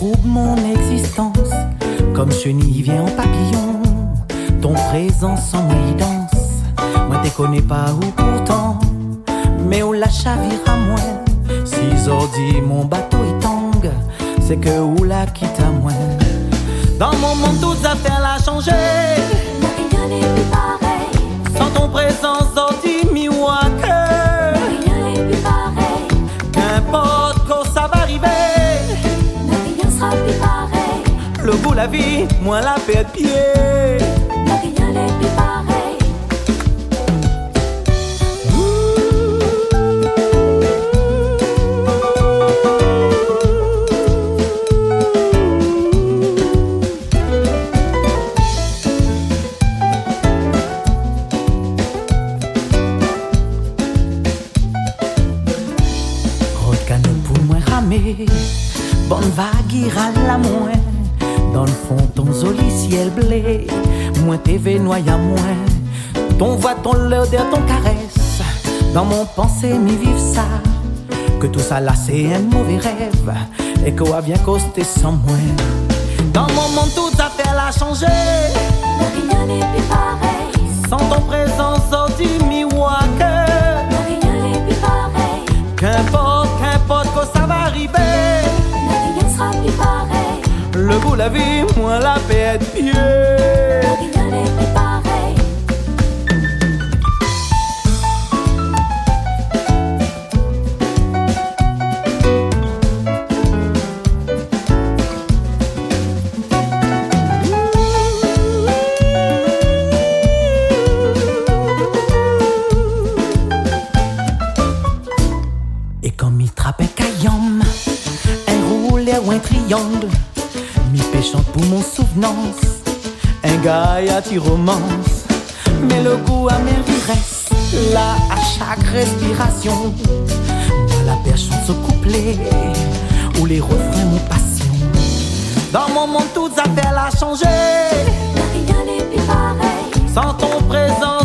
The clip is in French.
trouble mon existence, comme chenille vient en papillon. Ton présence en moi y danse, moi te connais pas ou pourtant, mais où la chavire à moi. Si ordi mon bateau est tangue, c'est que où la quitte à moi. Dans mon monde toutes affaires l'a changé, Rien n'est plus pareil. sans ton présence ordi miroir que Rien n'est plus pareil. qu'importe quand ça va arriver. Rien sera plus pareil. Le goût la vie, moi la paix de pied. Rien n'est plus pareil. Pour moi ramer, bonne vague ira la moins. Dans le fond ton joli ciel blé, moi t'es noyé à moi. Ton voix, ton l'odeur, ton caresse, dans mon pensée m'y vive ça. Que tout ça là c'est un mauvais rêve, et que va bien coster sans moi. Dans mon monde tout affaire l'a changé, Rien n'est plus pareil. sans ton présence sorti miroir que Rien n'est plus pareil. qu'importe que ça va arriver. Rien sera plus pareil. Le goût la vie, moi la paix de pied. Rien n'est plus pareil. Et comme il trappe un caillom, un roulé ou un triangle, mi péchante pour mon souvenance, un gars à tir romance. Mais le goût amer il reste là à chaque respiration. Moi la perche chante ce couplet, où les refrains mon passion. Dans mon monde toutes affaires l'a changé, Rien n'est plus pareil. sans ton présent